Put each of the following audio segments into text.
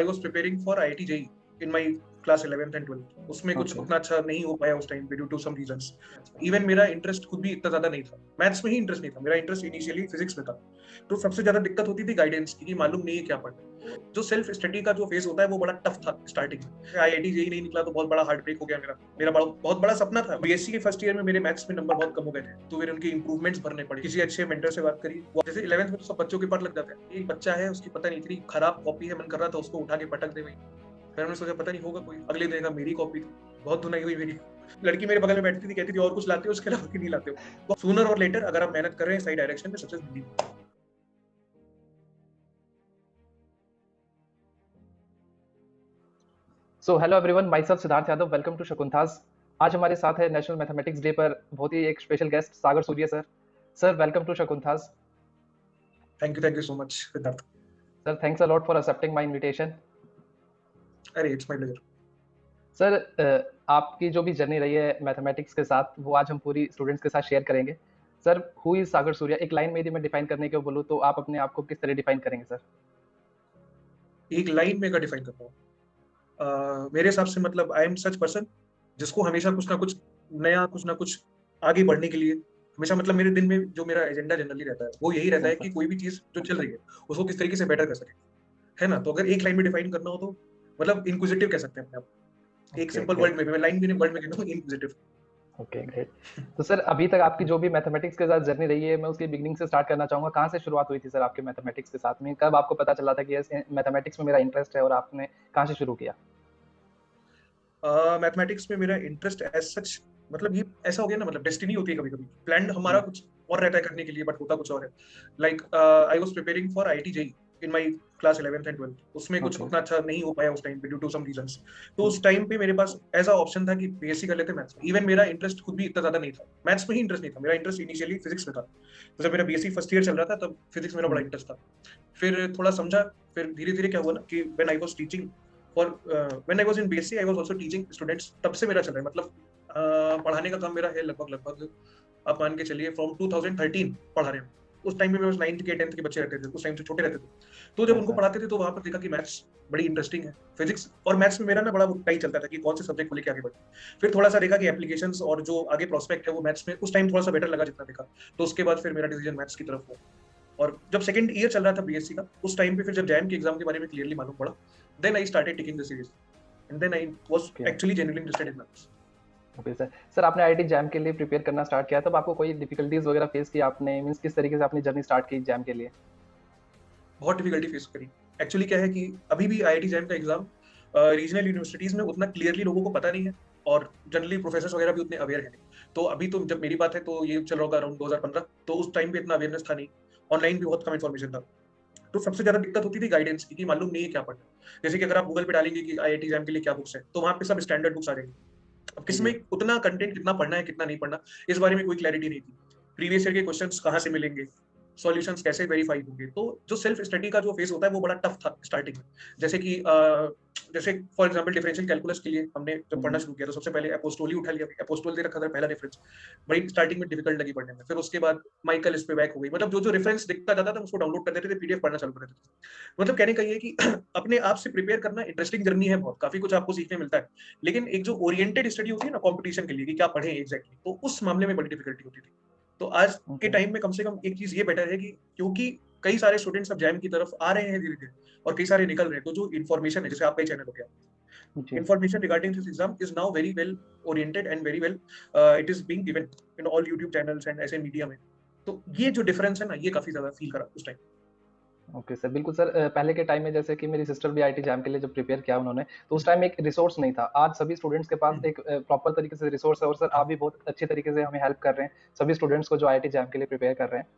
I was preparing for IIT JEE in my class 11th and 12th। उसमें कुछ Okay. उतना अच्छा नहीं हो पाया उस टाइम पे due to some reasons. Even मेरा इंटरेस्ट खुद भी इतना ज्यादा नहीं था, मैथ्स में ही इंटरेस्ट नहीं था, मेरा इंटरेस्ट इनिशियली फिजिक्स में था। तो सबसे ज्यादा दिक्कत होती थी गाइडेंस की, मालूम नहीं है क्या पढ़ना। जो सेल्फ स्टडी का जो फेज होता है वो बड़ा टफ था स्टार्टिंग में। आईआईटी जेईई नहीं निकला तो बहुत बड़ा हार्ट ब्रेक हो गया मेरा। मेरा बहुत बड़ा सपना था। बीएससी के फर्स्ट ईयर में मेरे मैथ्स में नंबर बहुत कम हो गए थे, तो फिर उनके इंप्रूवमेंट्स भरने पड़े। किसी अच्छे मेंटर से बात करी। जैसे 11th में तो सब बच्चों के पार लग जाता है, एक बच्चा है उसकी पता नहीं इतनी खराब कॉपी है, मन कर रहा था उसको उठा के पटक दे। फिर हमने सोचा पता नहीं होगा कोई, अगले दिन देखा मेरी कॉपी थी। बहुत धुनाई हुई मेरी। लड़की मेरे बगल में बैठती थी, कहती थी और कुछ लाते हो उसके अलावा कि नहीं लाते हो। सूनर और लेटर अगर आप मेहनत कर रहे हैं सही डायरेक्शन में, सक्सेस मिली। So hello everyone, myself Siddharth Yadav, welcome to Shakuntala's. आज हमारे साथ है नेशनल मैथमेटिक्स डे पर बहुत ही एक special guest Sagar Surya sir. Sir welcome to Shakuntala's. Thank you so much Siddharth. Sir thanks a lot for accepting my invitation. अरे इट्स माय प्लेजर। सर आपकी जो भी जर्नी रही है मैथमेटिक्स के साथ वो आज हम पूरी स्टूडेंट्स के साथ शेयर करेंगे। सर हु इज सागर सूर्य, एक लाइन में यदि मैं डिफाइन करने को बोलूँ तो आप अपने आप को किस तरह डिफाइन करेंगे सर? एक लाइन में का डिफाइन करता हूँ, मेरे हिसाब से मतलब आई एम सच पर्सन जिसको हमेशा कुछ ना कुछ नया, कुछ ना कुछ आगे बढ़ने के लिए हमेशा, मतलब मेरे दिन में जो मेरा एजेंडा जनरली रहता है वो यही रहता है कि कोई भी चीज जो चल रही है उसको किस तरीके से बेटर कर सके, है ना। तो अगर एक लाइन में डिफाइन करना हो तो मतलब इंक्विजिटिव कह सकते हैं अपने आप। एक सिंपल वर्ड में, मैं लाइन भी नहीं, वर्ड में कहता हूँ इंक्विजिटिव। Okay great. तो सर अभी तक आपकी जो भी मैथमेटिक्स के साथ जर्नी रही है मैं उसकी बिगनिंग से स्टार्ट करना चाहूंगा। कहाँ से शुरुआत हुई थी सर आपके मैथमेटिक्स के साथ में? कब आपको पता चला था कि मैथमेटिक्स में मेरा इंटरेस्ट है और आपने कहाँ से शुरू किया? मैथमेटिक्स में मेरा इंटरेस्ट एज सच, मतलब ये ऐसा हो गया ना, मतलब डेस्टिनी होती है कभी कभी। प्लान हमारा हम्म, कुछ और रहता है करने के लिए, बट होता कुछ और है। Like I was preparing for IIT JEE in my class 11th and 12th। उसमें कुछ ओके। उतना अच्छा नहीं हो पाया उस टाइम पे ड्यू टू सम रीजंस। तो उस टाइम पे मेरे पास ऐसा ऑप्शन था कि बीएससी कर लेते मैथ्स में। इवन मेरा इंटरेस्ट खुद भी इतना ज्यादा नहीं था, मैथ्स में ही इंटरेस्ट नहीं था, मेरा इंटरेस्ट इनिशियली फिजिक्स में था। तो जब मेरा बीएससी फर्स्ट ईयर चल रहा था तब फिजिक्स मेरा बड़ा इंटरेस्ट था। फिर थोड़ा समझा, फिर धीरे धीरे क्या हुआ ना कि when I was teaching for when I was in BSc I was also teaching students. तब से मेरा चल रहा है, मतलब पढ़ाने का काम मेरा है लगभग लगभग, आप मान के चलिए फ्रॉम 2013 पढ़ा रहे हैं। उस टाइम में मेरे पास 9th के 10th के बच्चे रहते थे, उस टाइम से छोटे रहते थे। तो जब उनको ऐसा। पढ़ाते थे तो वहां पर देखा कि मैथ्स बड़ी इंटरेस्टिंग है। फिजिक्स और मैथ्स में मेरा ना बड़ा टाई चलता था कि कौन से सब्जेक्ट को लेकर आगे बढ़े। फिर थोड़ा सा देखा कि एप्लीकेशंस और जो आगे प्रोस्पेक्ट है वो मैथ्स में उस टाइम थोड़ा सा बेटर लगा जितना देखा। तो उसके बाद फिर मेरा डिसीजन मैथ्स की तरफ हुआ। और जब सेकंड ईयर चल रहा था बीएससी का उस टाइम पे फिर जब जैम के एग्जाम के बारे में क्लियरली मालूम पड़ा, then I started taking the series and then I was okay. Actually genuinely interested in maths. Okay sir. Sir आपने आईआईटी जैम के लिए प्रिपेयर करना स्टार्ट किया तब आपको कोई डिफिकल्टीज वगैरह फेस की आपने? मींस किस तरीके से आपने जर्नी स्टार्ट की जैम के लिए? बहुत डिफिकल्टी फेस करी। एक्चुअली क्या है कि अभी भी आईआईटी जैम का एग्जाम रीजनल यूनिवर्सिटीज में उतना क्लियरली लोगों को पता नहीं है, और जनरली प्रोफेसर वगैरह भी उतने अवेयर है नहीं। तो अभी तो जब मेरी बात है तो ये चल रहा होगा अराउंड 2015, तो उस टाइम पे इतना अवेयरनेस था नहीं, ऑनलाइन भी बहुत कम इन्फॉर्मेशन था। तो सबसे ज्यादा दिक्कत होती थी गाइडेंस की, कि मालूम नहीं है क्या पढ़ना। जैसे कि अगर आप गूगल पे डालेंगे कि आईआईटी एग्जाम के लिए क्या बुक्स है तो वहां पे सब स्टैंडर्ड बुक्स आ जाएंगी। अब जी। किसमें उतना कंटेंट कितना पढ़ना है कितना नहीं पढ़ना, इस बारे में कोई क्लैरिटी नहीं थी। प्रीवियस ईयर के क्वेश्चंस कहाँ से मिलेंगे, सॉल्यूशंस कैसे वेरीफाई होंगे। तो जो सेल्फ स्टडी का जो फेस होता है वो बड़ा टफ था स्टार्टिंग में। जैसे कि जैसे फॉर एग्जांपल डिफरेंशियल कैलकुलस के लिए हमने जब पढ़ना शुरू किया तो सबसे पहले एपोस्टोल ही उठा लिया। एपोस्टोल दे रखा था पहला रेफरेंस, बड़ी स्टार्टिंग में डिफिकल्ट लगी पढ़ने में। फिर उसके बाद माइकल इस पे बैक हो गई, मतलब जो जो रेफरेंस दिखता जाता था उसको डाउनलोड कर देते थे, पीडीएफ पढ़ना चालू कर देते थे। मतलब कहने का ये है कि अपने आप से प्रिपेयर करना इंटरेस्टिंग जर्नी है, बहुत काफी कुछ आपको सीखने मिलता है। लेकिन एक जो ओरिएंटेड स्टडी होती है ना कॉम्पिटिशन के लिए कि क्या पढ़े एग्जैक्टली, तो उस मामले में बड़ी डिफिकल्टी होती थी। तो आज के ओके। टाइम में कम से कम एक चीज ये बेटर है कि क्योंकि कई सारे स्टूडेंट्स अब जैम की तरफ आ रहे हैं धीरे धीरे, और कई सारे निकल रहे हैं, तो जो इन्फॉर्मेशन है, जैसे आपका ही चैनल हो गया, जी। information regarding this exam is now very well oriented and very well it is being given in all YouTube channels and ऐसे मीडिया में। तो ये जो डिफरेंस है ना ये काफी ज्यादा फील करा उस टाइम। ओके सर, बिल्कुल सर। पहले के टाइम में जैसे कि मेरी सिस्टर भी आईआईटी जैम के लिए जब प्रिपेयर किया उन्होंने, तो उस टाइम एक रिसोर्स नहीं था। आज सभी स्टूडेंट्स के पास एक प्रॉपर तरीके से रिसोर्स है और सर आप भी बहुत अच्छे तरीके से हमें हेल्प कर रहे हैं सभी स्टूडेंट्स को जो आईआईटी जैम के लिए प्रिपेयर कर रहे हैं।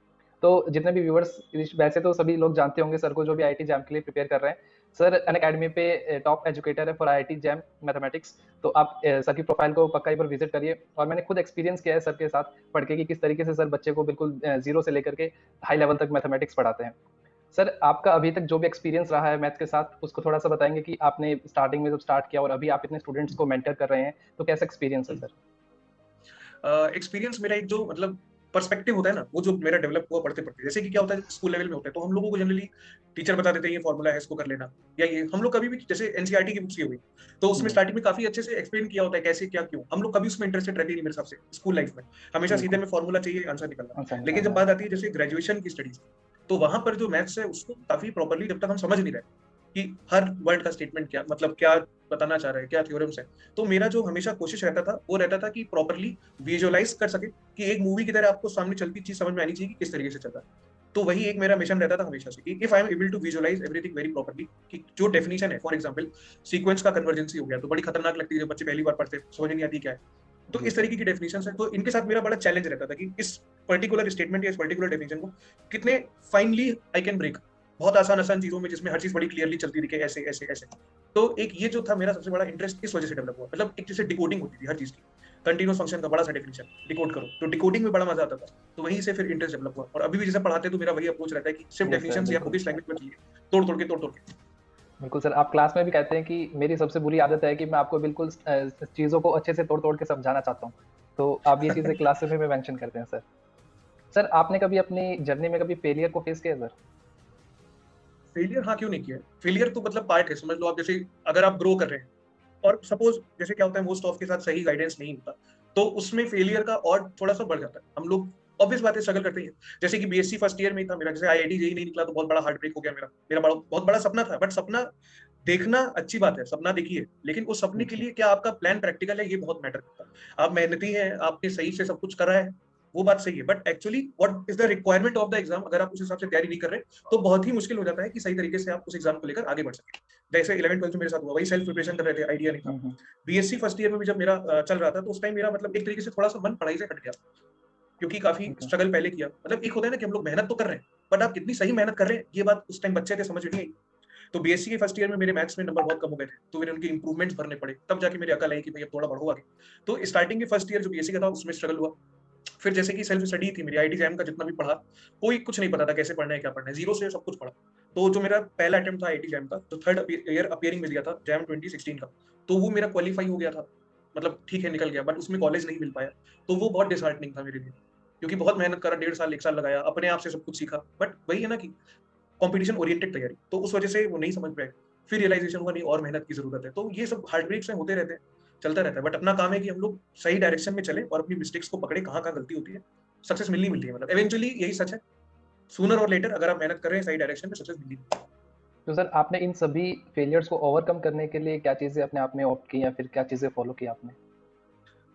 तो जितने भी व्यूअर्स, वैसे तो सभी लोग जानते होंगे सर को जो भी आईआईटी जैम के लिए प्रिपेयर कर रहे हैं। सर अनअकैडमी पे टॉप एजुकेटर है फॉर आईआईटी जैम मैथमेटिक्स। तो आप सर की प्रोफाइल को पक्का एक बार विजिट करिए। और मैंने खुद एक्सपीरियंस किया है सर के साथ पढ़ के कि किस तरीके से सर बच्चे को बिल्कुल जीरो से लेकर के हाई लेवल तक मैथमेटिक्स पढ़ाते हैं। सर आपका अभी तक जो भी एक्सपीरियंस रहा है मैथ्स के साथ उसको थोड़ा सा बताएंगे कि आपने स्टार्टिंग में जब स्टार्ट किया और अभी आप इतने स्टूडेंट्स को मेंटर कर रहे हैं तो कैसा एक्सपीरियंस है सर? एक्सपीरियंस मेरा एक जो मतलब पर्सपेक्टिव होता है ना, वो जो मेरा डेवलप हुआ पढ़ते पढ़ते। जैसे कि क्या होता है स्कूल लेवल में होता है, तो हम लोगों को जनरली टीचर बता देते हैं ये फॉर्मूला है, इसको कर लेना, या ये हम लोग कभी भी, जैसे एनसीईआरटी की बुक्स की हुई, तो उसमें स्टार्टिंग में काफी अच्छे से एक्सप्लेन किया होता है कैसे क्या क्यों, हम लोग कभी उसमें इंटरेस्टेड रहते ही नहीं मेरे हिसाब से स्कूल लाइफ में। हमेशा सीधे में फॉर्मूला चाहिए, आंसर निकलना। अच्छा लेकिन जब निकालना है। बात आती है जैसे ग्रेजुएशन की स्टडीज, तो वहां पर जो मैथ्स है उसको काफी प्रॉपरली जब तक हम समझ नहीं रहे कि हर वर्ड का स्टेटमेंट क्या मतलब, क्या बताना चाह रहा है, क्या थ्योरम्स है, तो मेरा जो हमेशा कोशिश रहता था वो रहता था कि प्रॉपरली विजुअलाइज कर सके, कि एक मूवी की तरह आपको सामने चलती चीज समझ में आनी चाहिए कि किस तरीके से चल रहा है। तो वही एक मेरा मिशन रहता था हमेशा से, कि if I am able to visualise everything very properly, कि जो डेफिनेशन है, फॉर एग्जांपल सीक्वेंस का कन्वर्जेंसी हो गया, तो बड़ी खतरनाक लगती है जब बच्चे पहली बार पढ़ते हैं, समझ नहीं आती क्या है। तो जी इस सर। तरीके की डेफिनेशन है, तो इनके साथ मेरा बड़ा चैलेंज रहता था कि इस पर्टिकुलर स्टेटमेंट या इस पर्टिकुलर डेफिनेशन को कितने फाइनली आई कैन ब्रेक, बहुत आसान आसान चीजों में जिसमें हर चीज बड़ी क्लियरली चलती दिखे, ऐसे ऐसे ऐसे। तो एक ये जो था मेरा सबसे बड़ा इंटरेस्ट, इस वजह से डेवलप हुआ। मतलब एक जैसे डिकोडिंग होती थी हर चीज की, कंटिन्यूस फंक्शन का बड़ा सा डेफिनेशन डिकोड करो, तो डिकोडिंग में बड़ा मजा आता था। तो वहीं से फिर इंटरेस्ट डेवलप हुआ, और अभी भी जैसे पढ़ाते तो मेरा वही अप्रोच रहता है कि सिर्फ यस सर डेफिनेशन या बिल्कुल। बुकिश लैंग्वेज में चाहिए, तोड़ तोड़ के तोड़ तोड़ के। बिल्कुल सर, आप क्लास में भी कहते हैं कि मेरी सबसे बुरी आदत है कि मैं आपको बिल्कुल चीज़ों को अच्छे से तोड़-तोड़ के समझाना चाहता हूँ। तो आप ये चीज़ें क्लास में भी मेंशन करते हैं सर। सर आपने कभी अपनी जर्नी में कभी फेलियर को फेस किया है सर? फेलियर, हाँ क्यों नहीं किया है, फेलियर तो मतलब पार्ट है, समझ लो आप। जैसे अगर आप ग्रो कर रहे हैं, और सपोज जैसे क्या होता है मोस्ट ऑफ के साथ सही गाइडेंस नहीं होता, तो उसमें फेलियर का और थोड़ा सा बढ़ जाता है। हम लोग ऑब्वियस बात है स्ट्रगल करते ही हैं। जैसे कि बीएससी फर्स्ट ईयर में ही था मेरा, जैसे आईआईटी जेई नहीं निकला तो बहुत बड़ा हार्ट ब्रेक हो गया मेरा। मेरा बड़ा बहुत बड़ा सपना था, बट सपना देखना अच्छी बात है, सपना देखिए, लेकिन उस सपने के जी। लिए क्या आपका प्लान प्रैक्टिकल है, ये बहुत मैटर करता है। आप मेहनती हैं, आपने सही से सब कुछ करा है, वो बात सही है, but actually what is the requirement of the exam, अगर आप उस हिसाब से तैयारी नहीं कर रहे, तो बहुत ही मुश्किल हो जाता है कि सही तरीके से आप उस एग्जाम को लेकर आगे बढ़ सके। जैसे 11th 12th में मेरे साथ हुआ, वही सेल्फ प्रिपरेशन कर रहे थे, आइडिया नहीं था। हुँ। बीएससी फर्स्ट ईयर में भी जब मेरा चल रहा था, तो उस टाइम मेरा मतलब एक तरीके से थोड़ा सा मन पढ़ाई से हट गया, क्योंकि काफी ओके। स्ट्रगल पहले किया। मतलब एक होता है ना कि हम लोग मेहनत तो कर रहे हैं, बट आप कितनी सही मेहनत कर रहे हैं, ये बात उस टाइम बच्चे थे, समझ नहीं आई। तो बीएससी के फर्स्ट ईयर में मेरे मैथ्स में नंबर बहुत कम हो गए थे, तो मेरे उनके इंप्रूवमेंट्स भरने पड़े, तब जाके मेरी अकल आई कि भाई अब थोड़ा बढ़ो आगे। तो स्टार्टिंग के फर्स्ट ईयर जो बीएससी का था उसमें स्ट्रगल हुआ। फिर जैसे कि सेल्फ स्टडी थी मेरी, आईटी जैम का जितना भी पढ़ा, कोई कुछ नहीं पता था कैसे पढ़ना है क्या पढ़ना है, जीरो से सब कुछ पढ़ा। तो जो मेरा पहला अटेम्प्ट था आईटी जैम का, जो थर्ड ईयर अपियरिंग में दिया था जैम 2016 का, तो वो मेरा क्वालिफाई हो गया था, मतलब ठीक है निकल गया, बट उसमें कॉलेज नहीं मिल पाया। तो वो बहुत डिसहार्टनिंग था मेरे लिए, क्योंकि बहुत मेहनत करा, 1.5 साल 1 साल लगाया, अपने आप से सब कुछ सीखा, बट वही है ना कि कंपटीशन ओरिएंटेड तैयारी, तो उस वजह से वो नहीं समझ पाए। फिर रियलाइजेशन हुआ नहीं, और मेहनत की जरूरत है। तो ये सब हार्ट ब्रेक्स में होते रहते हैं, चलता रहता है, बट अपना काम है कि हम लोग सही डायरेक्शन में चले और अपनी मिस्टेक्स को पकड़े, कहाँ कहाँ गलती होती है। सक्सेस मिलनी मिलती है, मतलब इवेंचुअली यही सच है, सूनर और लेटर अगर आप मेहनत कर रहे हैं सही डायरेक्शन में, सक्सेस मिलनी मिलती है। तो सर आपने इन सभी फेलियर्स को ओवरकम करने के लिए क्या चीज़ें अपने आप में ऑप्ट की या फिर क्या चीज़ें फॉलो की आपने?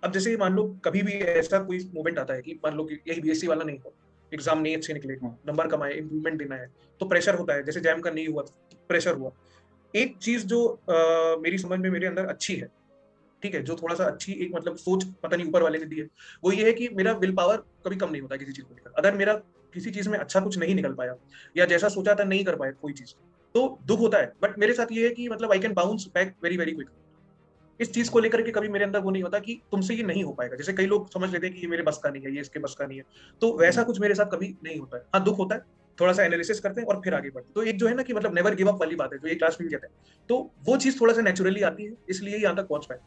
अब जैसे मान लो कभी भी ऐसा कोई मोमेंट आता है कि मान लो कि यही बीएससी वाला नहीं हो, एग्जाम नहीं अच्छे निकले, हुँ। नंबर कम आए, इंप्रूवमेंट देना है, तो प्रेशर होता है। जैसे जैम का नहीं हुआ तो प्रेशर हुआ। एक चीज जो मेरी समझ में मेरे अंदर अच्छी है, ठीक है, जो थोड़ा सा अच्छी एक मतलब सोच पता नहीं ऊपर वाले ने दी है, वो ये है कि मेरा विल पावर कभी कम नहीं होता किसी चीज को लेकर। अगर मेरा किसी चीज में अच्छा कुछ नहीं निकल पाया, या जैसा सोचा था नहीं कर पाया कोई चीज, तो दुख होता है, बट मेरे साथ ये है कि मतलब I can bounce back very very quick. इस चीज को लेकर के कभी मेरे अंदर वो नहीं होता कि तुमसे ये नहीं हो पाएगा। जैसे कई लोग समझ लेते हैं कि ये मेरे बस का नहीं है, ये इसके बस का नहीं है, तो जी। वैसा कुछ मेरे साथ कभी नहीं होता है। हाँ दुख होता है, थोड़ा सा एनालिसिस करते हैं और फिर आगे बढ़ते हैं। तो एक जो है ना कि मतलब नेवर गिव अप वाली बात है, जो ये क्लास में भी कहते हैं, तो वो चीज थोड़ा सा नेचुरली आती है, इसलिए यहाँ तक पहुंच पाए।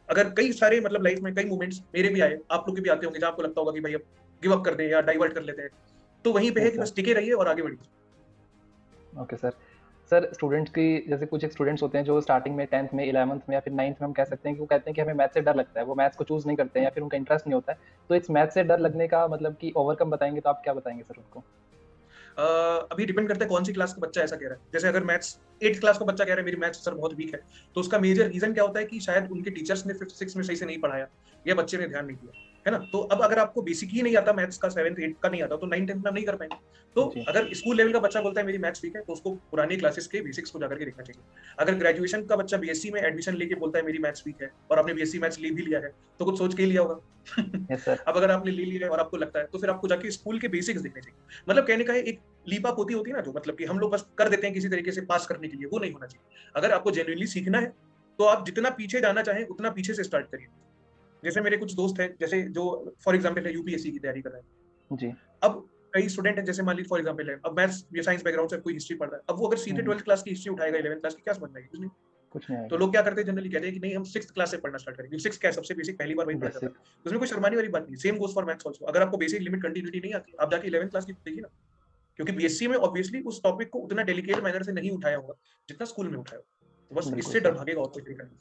अगर कई सारे मतलब लाइफ में कई मोमेंट्स मेरे भी आए, आप लोग के भी आते होंगे, जहाँ आपको लगता होगा कि भाई अब गिव अप कर दें या डाइवर्ट कर लेते हैं, तो वहीं पे है यस कि सर। बस टिके रहिए और आगे बढ़िए। Okay sir. सर स्टूडेंट्स की जैसे कुछ एक स्टूडेंट्स होते हैं जो स्टार्टिंग में 10th में 11th में या फिर 9th में हम कह सकते हैं कि वो कहते हैं कि हमें मैथ से डर लगता है, वो मैथ्स को चूज़ नहीं करते हैं या फिर उनका इंटरेस्ट नहीं होता है। तो इस मैथ से डर लगने का मतलब कि ओवरकम बताएँगे तो आप क्या बताएँगे सर उनको? अभी डिपेंड करता है कौन सी क्लास का बच्चा ऐसा कह रहा है। जैसे अगर मैथ्स 8th क्लास का बच्चा कह रहा है मेरी मैथ्स सर बहुत वीक है, तो उसका मेजर रीजन क्या होता है कि शायद उनके टीचर्स ने 5th 6th में सही से नहीं पढ़ाया, या बच्चे ने ध्यान नहीं दिया, है ना। तो अब अगर आपको बेसिक ही नहीं आता मैथ्स का, 7th 8th का नहीं आता, तो 9th 10th में आप नहीं कर पाएंगे। तो जी। अगर स्कूल लेवल का बच्चा बोलता है मेरी मैथ्स वीक है, तो उसको पुरानी क्लासेस के बेसिक्स को जाकर के देखना चाहिए। अगर ग्रेजुएशन का बच्चा बीएससी में एडमिशन लेके बोलता है मेरी मैथ्स वीक है, और आपने बीएससी मैथ्स ले भी लिया है, तो कुछ सोच के ही लिया होगा। Yes sir. अब अगर आपने ले लिया है और आपको लगता है, तो फिर आपको जाके स्कूल के बेसिक्स देखने चाहिए। मतलब कहने का है एक लीप अप होती है ना, जो मतलब कि हम लोग बस कर देते हैं किसी तरीके से पास करने के लिए, वो नहीं होना चाहिए। अगर आपको जेन्युइनली सीखना है, तो आप जितना पीछे जाना चाहें उतना पीछे से स्टार्ट करिए। जैसे मेरे कुछ दोस्त हैं, जैसे जो फॉर एग्जाम्पल है यूपीएससी की तैयारी कर रहे हैं। जी। अब कई स्टूडेंट हैं, जैसे मान लीजिए फॉर एग्जाम्पल है, अब मैथ्स या साइंस बैकग्राउंड से कोई हिस्ट्री पढ़ रहा है, अब वो अगर सीधे हुँ। 12th क्लास की हिस्ट्री उठाएगा 11th क्लास की, क्या समझ में आएगी कुछ नहीं। कुछ नहीं तो आएगा। लोग क्या करते हैं, जनरली कहते हैं कि नहीं हम 6th क्लास से पढ़ना स्टार्ट करेंगे। 6th क्या है, सबसे बेसिक पहली बार वही पढ़ा जाता है, बेसिक। उसमें कोई शर्माने वाली बात नहीं। Same goes for maths also. अगर आपको बेसिक लिमिट कंटिन्यूटी नहीं आती, आप जाके 11th क्लास की देखिए ना, क्योंकि बीएससी में ऑब्वियसली उस टॉपिक को उतना डेलिकेट मैनर से नहीं उठाया होगा जितना स्कूल में उठाया होगा। तो बस बिल्कुल इससे डर सर। भागेगा और कोई तरीका नहीं।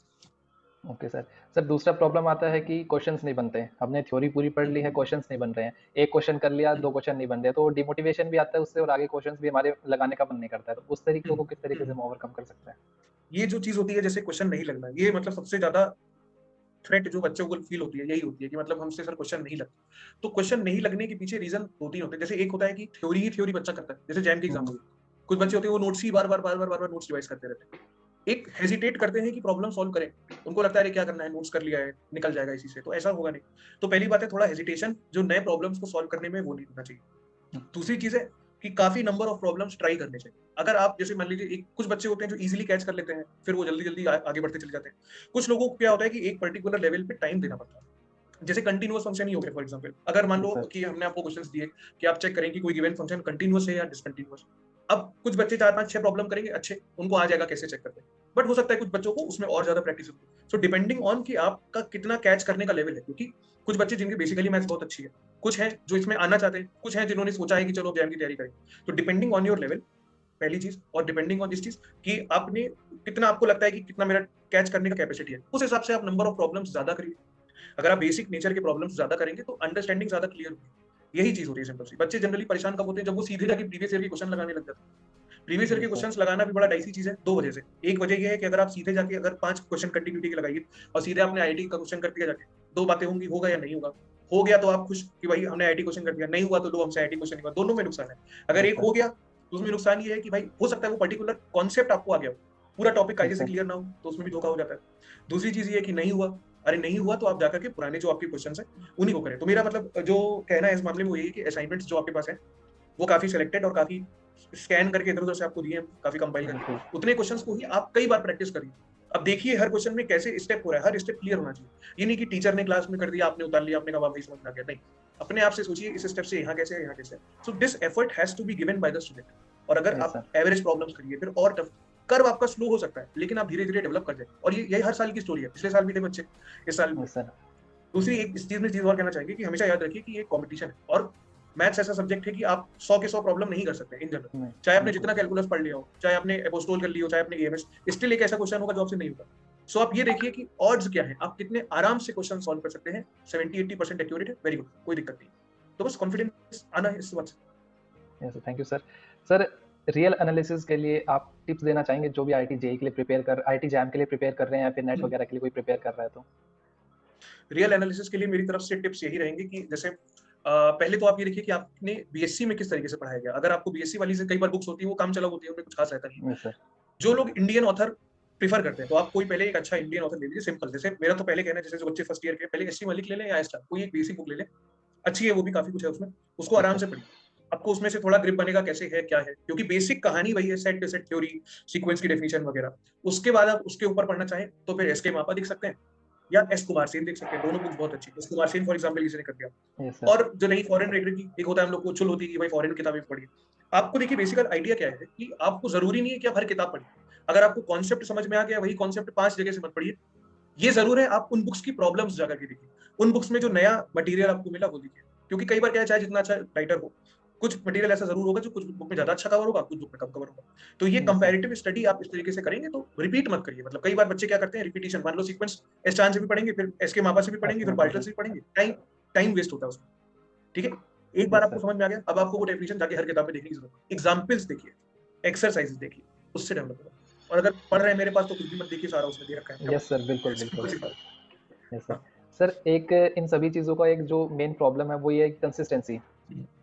Okay sir. सर दूसरा प्रॉब्लम आता है कि क्वेश्चंस नहीं बनते हैं, हमने थ्योरी पूरी पढ़ ली है, क्वेश्चंस नहीं बन रहे हैं, एक क्वेश्चन कर लिया, दो क्वेश्चन नहीं बन रहे, तो डिमोटिवेशन भी आता है उससे और आगे क्वेश्चंस भी हमारे लगाने का मन नहीं करता है, तो उस तरीके को किस तरीके से हम ओवरकम कर सकते हैं? ये जो चीज होती है जैसे क्वेश्चन नहीं लगना, ये मतलब सबसे ज्यादा थ्रेट जो बच्चों को फील होती है यही होती है कि मतलब हमसे सर क्वेश्चन नहीं लगता। तो क्वेश्चन नहीं लगने के पीछे रीजन दो तीन होते हैं। जैसे एक होता है कि थ्योरी ही थ्योरी बच्चा करता है, जैसे जैम के एग्जाम हम्म, हो गए, कुछ बच्चे होते हैं वो नोट्स ही बार बार नोट्स रिवाइज करते रहते हैं। एक हेजिटेट करते हैं कि प्रॉब्लम सॉल्व करें, उनको लगता है अरे क्या करना है, नोट्स कर लिया है निकल जाएगा इसी से, तो ऐसा होगा नहीं। तो पहली बात है थोड़ा हेजिटेशन जो नए प्रॉब्लम्स को सॉल्व करने में वो नहीं होना चाहिए। दूसरी चीज है कि काफी नंबर ऑफ प्रॉब्लम्स ट्राई करने चाहिए। अगर आप जैसे मान लीजिए एक कुछ बच्चे होते हैं जो इजीली कैच कर लेते हैं, फिर वो जल्दी जल्दी आगे बढ़ते चले जाते हैं। कुछ लोगों को क्या होता है कि एक पर्टिकुलर लेवल पे टाइम देना पड़ता है। जैसे कंटिन्यूअस फंक्शन ही हो गया फॉर एग्जांपल, अगर मान जी लो सर। कि हमने आपको क्वेश्चंस दिए कि आप चेक करें कि कोई गिवन फंक्शन कंटिन्यूअस है या डिसकंटिन्यूअस। अब कुछ बच्चे 4 5 6 प्रॉब्लम करेंगे अच्छे, उनको आ जाएगा कैसे चेक करते हैं, बट हो सकता है कुछ बच्चों को उसमें और ज्यादा प्रैक्टिस हो। सो डिपेंडिंग ऑन कि आपका कितना कैच करने का लेवल है, क्योंकि कुछ बच्चे जिनकी बेसिकली मैथ्स बहुत अच्छी है, कुछ हैं जो इसमें आना चाहते हैं, कुछ हैं जिन्होंने सोचा है कि चलो एग्जाम की तैयारी करें। तो डिपेंडिंग ऑन योर लेवल पहली चीज, और डिपेंडिंग ऑन दिस चीज कि आपने कितना, आपको लगता है कि कितना मेरा कैच करने का कैपेसिटी है, उस हिसाब से आप नंबर ऑफ प्रॉब्लम्स ज्यादा करिए। अगर आप बेसिक नेचर के प्रॉब्लम्स ज्यादा करेंगे तो अंडरस्टैंडिंग ज्यादा क्लियर होगी। यही चीज होती है सिंपल सी। बच्चे जनरली परेशान कब होते हैं, जब वो सीधे जाके प्रीवियस ईयर के क्वेश्चन लगाने लग जाते हैं। प्रीवियस ईयर जी के सर। क्वेश्चंस लगाना भी बड़ा डाइसी चीज है, दो वजह से। एक वजह ये है कि अगर आप सीधे जाके अगर 5 क्वेश्चन कंटिन्यूटी के लगाइए और सीधे आपने आईआईटी का क्वेश्चन कर दिया जाके, दो बातें होंगी, होगा या नहीं होगा। हो गया तो आप खुश कि भाई हमने आईआईटी क्वेश्चन कर दिया, नहीं हुआ तो लो हमसे आईआईटी क्वेश्चन नहीं हुआ, दोनों में नुकसान है। अगर यस एक सर। हो गया तो उसमें नुकसान ये है कि भाई हो सकता है वो पर्टिकुलर कॉन्सेप्ट आपको आ गया हो, पूरा टॉपिक कायदे यस से सर। क्लियर ना हो, तो उसमें भी धोखा हो जाता है। दूसरी चीज ये है कि नहीं हुआ, अरे नहीं हुआ तो आप जाकर के पुराने जो आपके क्वेश्चंस हैं उन्हीं को करें। तो मेरा मतलब जो कहना है इस मामले में वो यही है कि असाइनमेंट्स जो आपके पास है वो काफी सिलेक्टेड और काफी स्कैन करके इधर उधर से आपको दिए हैं, काफी कंपाइल बिल्कुल। करके उतने क्वेश्चंस को ही आप कई बार प्रैक्टिस करिए। अब देखिए हर क्वेश्चन में कैसे स्टेप हो रहा है, हर स्टेप क्लियर होना चाहिए। ये नहीं कि टीचर ने क्लास में कर दिया, आपने उतार लिया, आपने कहा भाई समझ में आ गया, नहीं। अपने आप से सोचिए इस स्टेप से यहाँ कैसे है, यहाँ कैसे है। So this effort has to be given by the student. और अगर यस आप सर। एवरेज प्रॉब्लम्स करिए फिर और टफ, कर्व आपका स्लो हो सकता है लेकिन आप धीरे धीरे डेवलप कर जाएंगे। और ये यही हर साल की स्टोरी है, पिछले साल भी थे बच्चे, इस साल भी। Yes sir. दूसरी एक इस चीज में चीज और कहना चाहेंगे कि हमेशा याद रखिए कि ये कॉम्पिटिशन है, और मैथ्स ऐसा सब्जेक्ट है कि आप 100 के 100 प्रॉब्लम नहीं कर सकते इन जनरल। नहीं। चाहे आपने बिल्कुल। जितना कैलकुलस पढ़ लिया हो, चाहे आपने एपोस्टोल कर लिया हो, चाहे आपने एएमएस, स्टिल एक ऐसा क्वेश्चन होगा जो आपसे नहीं होगा। सो आप ये देखिए कि ऑड्स क्या है, आप कितने आराम से क्वेश्चन सॉल्व कर सकते हैं। 70-80% एक्यूरेट है, वेरी गुड, कोई दिक्कत नहीं। तो बस कॉन्फिडेंस आना है इस बात से। Yes, thank you sir. Sir real analysis के लिए आप टिप्स देना चाहेंगे, जो भी आईआईटी जेईई के लिए प्रिपेयर कर, आईआईटी जैम के लिए प्रिपेयर कर रहे हैं या फिर नेट वगैरह के लिए कोई प्रिपेयर कर रहा है तो? रियल एनालिसिस के लिए मेरी तरफ से टिप्स यही रहेंगे कि जैसे पहले तो आप ये देखिए कि आपने बीएससी में किस तरीके से पढ़ाया गया। अगर आपको बीएससी वाली से कई बार बुक्स होती है वो काम चला होती है, उनमें कुछ खास रहता नहीं है। Yes sir. जो लोग इंडियन ऑथर प्रीफर करते हैं तो आप कोई पहले एक अच्छा इंडियन ऑथर ले लीजिए, सिंपल। जैसे मेरा तो पहले कहना है, जैसे जो बच्चे फर्स्ट ईयर के पहले एससी मलिक ले लें या एस्टा, कोई एक बेसिक बुक ले लें, अच्छी है वो भी, काफी कुछ है उसमें, उसको यस आराम सर। से पढ़िए। आपको उसमें से थोड़ा ग्रिप बनेगा कैसे है क्या है, क्योंकि बेसिक कहानी वही है, सेट सेट थ्योरी, सीक्वेंस की डेफिनेशन वगैरह। उसके बाद आप उसके ऊपर पढ़ना चाहें तो फिर एसके मापा देख सकते हैं या एस कुमार सेन देख सकते हैं, दोनों बुक्स बहुत अच्छी है। S Kumar Sen for example किसी ने कर दिया। Yes sir. और जो नहीं फॉरेन रेगुलर की एक होता है, हम लोग को उछल होती है कि भाई फॉरेन किताबें पढ़िए। आपको देखिए बेसिकल आइडिया क्या है कि आपको जरूरी नहीं है कि आप हर किताब पढ़िए। अगर आपको कॉन्सेप्ट समझ में आ गया, वही कॉन्सेप्ट 5 जगह से मत पढ़िए। ये जरूर है आप उन बुक्स की प्रॉब्लम्स जाकर के देखिए, उन बुक्स में जो नया मटेरियल आपको मिला वो देखिए। क्योंकि कई बार क्या है, चाहे जितना अच्छा राइटर हो, कुछ मटेरियल ऐसा जरूर होगा जो कुछ बुक में ज्यादा अच्छा कवर होगा, कुछ बुक में कम कवर होगा। तो ये यस सर। कंपैरेटिव स्टडी आप इस तरीके से करेंगे तो रिपीट मत करिए। मतलब कई बार बच्चे क्या करते हैं, रिपीटिशन, मान लो सीक्वेंस एस चांद से भी पढ़ेंगे, फिर एस के मापा से भी पढ़ेंगे, एसके फिर मापा बाल्टल से। से भी पढ़ेंगे, टाइम टाइम वेस्ट होता है उसमें। ठीक है, एक बार यस आपको सर। समझ में आ गया, अब आपको वो डेफिनेशन जाके हर किताब में देखने की जरूरत है। एग्जाम्पल्स देखिए, एक्सरसाइजेस देखिए, उससे डेवलप होगा। और अगर पढ़ रहे हैं मेरे पास तो कुछ भी मत देखिए, सारा उसमें दे रखा है, क्या यस सर, बिल्कुल पढ़ना बिल्कुल। सिंपल सी बात। Yes sir. हाँ। सर एक इन सभी चीज़ों का एक जो मेन प्रॉब्लम है वो ये है कंसिस्टेंसी,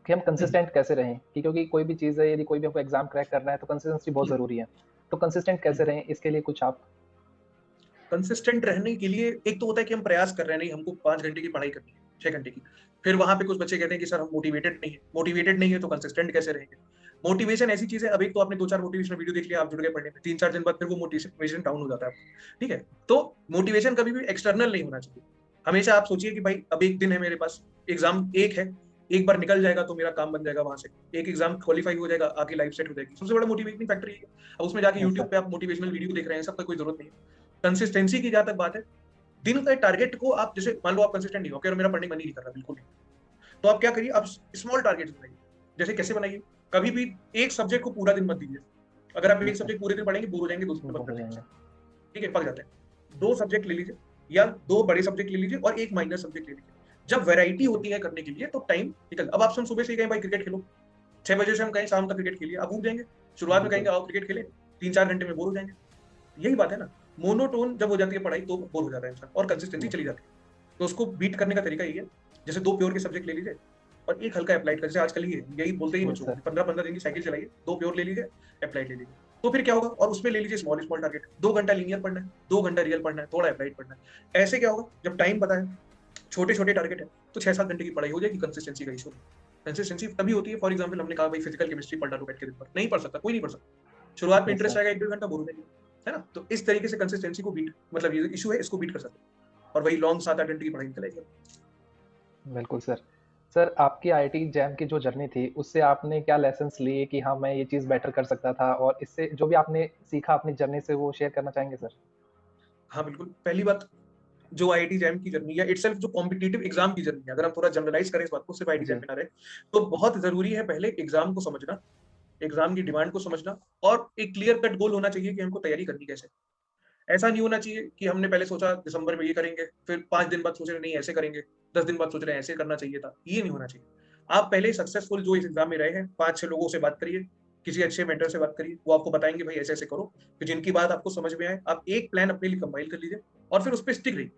कि हम कंसिस्टेंट कैसे रहें, कि क्योंकि कोई भी चीज़ है, यदि कोई भी हमको एग्जाम क्रैक करना है तो कंसिस्टेंसी बहुत ज़रूरी है। तो कंसिस्टेंट कैसे रहें, इसके लिए कुछ आप? कंसिस्टेंट रहने के लिए एक तो होता है कि हम प्रयास कर रहे हैं, नहीं हमको 5 घंटे की पढ़ाई करनी है, 6 घंटे की। फिर वहां पे कुछ बच्चे कहते हैं कि सर हम मोटिवेटेड नहीं है तो कंसिस्टेंट कैसे रहेंगे। मोटिवेशन ऐसी चीज है, अब एक तो आपने 2-4 मोटिवेशनल वीडियो देख लिया, आप जुड़ गए पढ़ने में, 3-4 दिन बाद फिर वो मोटिवेशन डाउन हो जाता है। ठीक है, तो मोटिवेशन कभी भी एक्सटर्नल नहीं होना चाहिए। हमेशा आप सोचिए कि भाई अब एक दिन है मेरे पास, एग्जाम एक है, एक बार निकल जाएगा तो मेरा काम बन जाएगा वहां से, एक एग्जाम क्वालिफाई हो जाएगा, आगे लाइफ सेट हो जाएगी। सबसे बड़ा मोटिवेटिंग फैक्टर ये है। अब उसमें जाके यस यूट्यूब सर। पे आप मोटिवेशनल वीडियो देख रहे हैं, सबका कोई जरूरत नहीं है। कंसिस्टेंसी की जहां तक बात है, दिन का टारगेट को आप, जैसे मान लो आप कंसिस्टेंट नहीं हो, मेरा पढ़ने का मन ही नहीं कर रहा, बिल्कुल नहीं, तो आप क्या करिए, आप स्मॉल टारगेट बनाइए। जैसे कैसे बनाइए, कभी भी एक सब्जेक्ट को पूरा दिन मत दीजिए। अगर आप एक यस सर। सब्जेक्ट पूरे दिन पढ़ेंगे बोर हो जाएंगे, 2 दिन में बंद बहुत कर हो देंगे जाएंगे। उसे। ठीक है, पक जाते हैं। 2 सब्जेक्ट ले लीजिए, या 2 बड़े सब्जेक्ट ले लीजिए और 1 माइनर सब्जेक्ट ले लीजिए। जब वैरायटी होती है करने के लिए तो टाइम निकल। अब आपसे हम सुबह से ही कहें भाई क्रिकेट खेलो, 6 बजे से हम कहें शाम तक क्रिकेट खेलिए, आप उठ जाएंगे। शुरुआत में बिल्कुल। कहेंगे आओ क्रिकेट खेले, 3-4 घंटे में बोर हो जाएंगे। यही बात है ना, मोनोटोन जब हो जाती है पढ़ाई तो बोर हो जाता है इंसान, और कंसिस्टेंसी यस चली सर। जाती है। तो उसको बीट करने का तरीका यही है, जैसे 2 प्योर के सब्जेक्ट ले लीजिए और एक हल्का अप्लाइड कर, जैसे आजकल ही है, यही बोलते ही यस बच्चों को सर। 15-15 दिन की साइकिल चलाइए, 2 प्योर ले लीजिए, अप्लाइड ले लीजिए। तो फिर क्या होगा, और उसमें ले लीजिए स्मॉल स्मॉल टारगेट, 2 घंटा लीनियर पढ़ना है, 2 घंटा रियल पढ़ना है, थोड़ा अप्लाइड पढ़ना है। ऐसे क्या होगा, जब टाइम पता है, छोटे छोटे टारगेट है, तो 6-7 घंटे की पढ़ाई हो जाएगी। कंसिस्टेंसी का इशू, कंसिस्टेंसी तभी होती है। फॉर एग्जाम्पल हमने कहा भाई फिजिकल केमिस्ट्री पढ़ डालो बैठ के दिन भर, नहीं पढ़ सकता, कोई नहीं पढ़ सकता। शुरुआत में यस इंटरेस्ट सर। आएगा, 1-1.5 घंटा बोर हो जाएगी, है ना। तो इस तरीके से कंसिस्टेंसी को बीट, मतलब ये इशू है, इसको बीट कर सकते हैं, और वही लॉन्ग 7-8 घंटे की पढ़ाई निकल आएगी। बिल्कुल सर। सर आपकी आईआईटी जैम की जो जर्नी थी उससे आपने क्या लेसन्स लिए कि हाँ मैं ये चीज़ बेटर कर सकता था, और इससे जो भी आपने सीखा अपनी जर्नी से वो शेयर करना चाहेंगे सर? हाँ बिल्कुल, पहली बात, जो आईआईटी जैम की जर्नी या इटसेल्फ जो कॉम्पिटिटिव एग्जाम की जर्नी है, अगर हम थोड़ा जनरलाइज करें इस बात को, सिर्फ आईआईटी जैम जी। में ना रहे, तो बहुत जरूरी है पहले एग्जाम को समझना, एग्जाम की डिमांड को समझना, और एक क्लियर कट गोल होना चाहिए कि हमको तैयारी करनी कैसे। ऐसा नहीं होना चाहिए कि हमने पहले सोचा दिसंबर में ये करेंगे, फिर 5 दिन बाद सोच रहे नहीं ऐसे करेंगे, 10 दिन बाद सोच रहे हैं ऐसे करना चाहिए था। ये नहीं होना चाहिए। आप पहले सक्सेसफुल जो इस एग्जाम में रहे हैं 5-6 लोगों से बात करिए, किसी अच्छे मेंटर से बात करिए, वो आपको बताएंगे भाई ऐसे ऐसे करो। फिर जिनकी बात आपको समझ में आए, आप एक प्लान अपने लिए कंपाइल कर लीजिए और फिर उस पर स्टिक रहिए।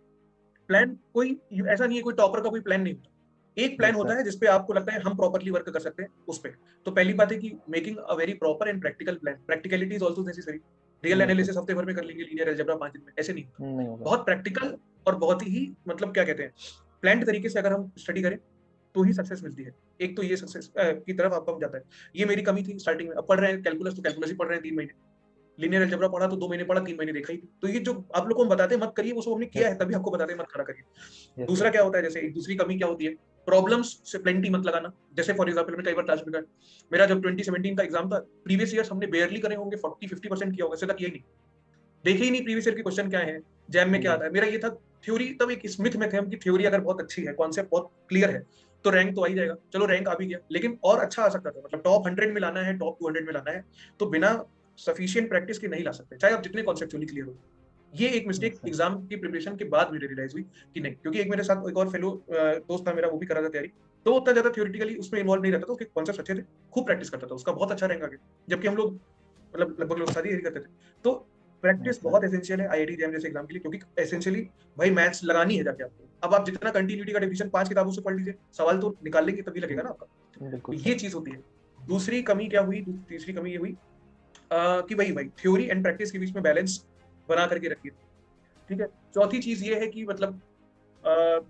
प्लान कोई ऐसा नहीं है, कोई टॉपर का कोई प्लान नहीं होता। एक प्लान यस होता सर। है जिसपे आपको लगता है हम प्रॉपरली वर्क कर सकते हैं उस पे। तो पहली बात है कि making a very proper and practical plan, practicality is also necessary. Real बिल्कुल। एनालिसिस हफ्ते भर में कर लेंगे, लीनियर अलजेब्रा 5 दिन में, ऐसे नहीं होता। नहीं होगा। बहुत प्रैक्टिकल और बहुत ही मतलब क्या कहते हैं, प्लान्ड तरीके से अगर हम स्टडी करें तो ही सक्सेस मिलती है। एक तो ये सक्सेस की तरफ आपका जाता है। ये मेरी कमी थी स्टार्टिंग में। अब पढ़ रहे हैं कैलकुलस, तो कैलकुलस ही पढ़ रहे हैं 3 महीने। लीनियर अलजेब्रा पढ़ा तो 2 महीने पढ़ा, 3 महीने देखा ही नहीं। तो ये जो आप लोग को हम बताते हैं मत करिए, वो सब हमने किया यस है, तभी आपको बताते हैं मत खड़ा करिए। यस दूसरा सर। क्या होता है, जैसे एक दूसरी कमी क्या होती है, प्रॉब्लम्स से प्लेंटी मत लगाना। जैसे फॉर एग्जांपल मैंने कई बार क्लास में कहा, मेरा जब 2017 का एग्जाम था, प्रीवियस ईयर्स हमने बेयरली करे होंगे, 40-50% किया होगा, इससे तक यही नहीं देखे ही नहीं प्रीवियस ईयर के क्वेश्चन क्या है, जैम में क्या जी। आता है। मेरा ये था, थ्योरी तब एक स्मिथ में थे हम, कि थ्योरी अगर बहुत अच्छी है, कॉन्सेप्ट बहुत क्लियर है, तो रैंक तो आ ही जाएगा। चलो रैंक आ भी गया, लेकिन और अच्छा आ सकता था, मतलब टॉप 100 में लाना है, टॉप 200 में लाना है, तो बिना सफिशियंट प्रैक्टिस के नहीं ला सकते, चाहे आप जितने कॉन्सेप्चुअली क्लियर हो। ये एक यस मिस्टेक सर। एग्जाम की प्रिपरेशन के बाद मुझे रियलाइज हुई कि नहीं, क्योंकि एक मेरे साथ एक और फेलो दोस्त था मेरा, वो भी कर रहा था तैयारी, तो उतना ज्यादा थ्योरेटिकली उसमें इन्वॉल्व नहीं रहता था, उसके कॉन्सेप्ट अच्छे थे, खूब प्रैक्टिस करता था, उसका बहुत अच्छा रैंक आ गया, जबकि हम लोग मतलब लगभग लोग शादी यही करते थे। तो प्रैक्टिस यस सर। बहुत एसेंशियल है आईआईटी जैम जैसे एग्जाम के लिए, क्योंकि एसेंशियली भाई मैथ्स लगानी है जाके आपको। अब आप जितना कंटिन्यूटी का डिवीजन 5 किताबों से पढ़ लीजिए, सवाल तो निकाल लेंगे तभी लगेगा ना आपका। तो बिल्कुल ये सर। चीज होती है। दूसरी कमी क्या हुई, तीसरी कमी ये हुई कि भाई थ्योरी एंड प्रैक्टिस के बीच में बैलेंस बना करके रखिए। ठीक है। चौथी चीज ये है कि मतलब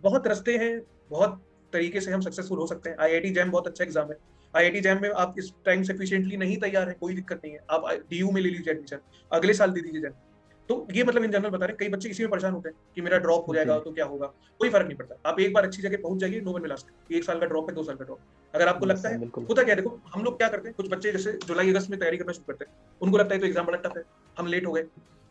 बहुत रास्ते हैं, बहुत तरीके से हम सक्सेसफुल हो सकते हैं। आईआईटी जैम बहुत अच्छा एग्जाम है। आईआईटी जैम में आप इस टाइम सफिशिएंटली नहीं तैयार है, कोई दिक्कत नहीं है, आप डीयू में ले लीजिए एडमिशन, अगले साल दे दीजिए जैम। तो ये मतलब इन जनरल बता रहे हैं, कई बच्चे इसी में परेशान होते हैं कि मेरा ड्रॉप हो जी। जाएगा तो क्या होगा। कोई फर्क नहीं पड़ता, आप एक बार अच्छी जगह पहुंच जाइए, नो वन विल आस्क 1 साल का ड्रॉप है, 2 साल का ड्रॉप। अगर आपको यस लगता सर। है, बिल्कुल। होता क्या है, देखो हम लोग क्या करते हैं, कुछ बच्चे जैसे जुलाई अगस्त में तैयारी करना शुरू करते हैं, उनको लगता है तो एग्जाम बड़ा टफ है, हम लेट हो गए।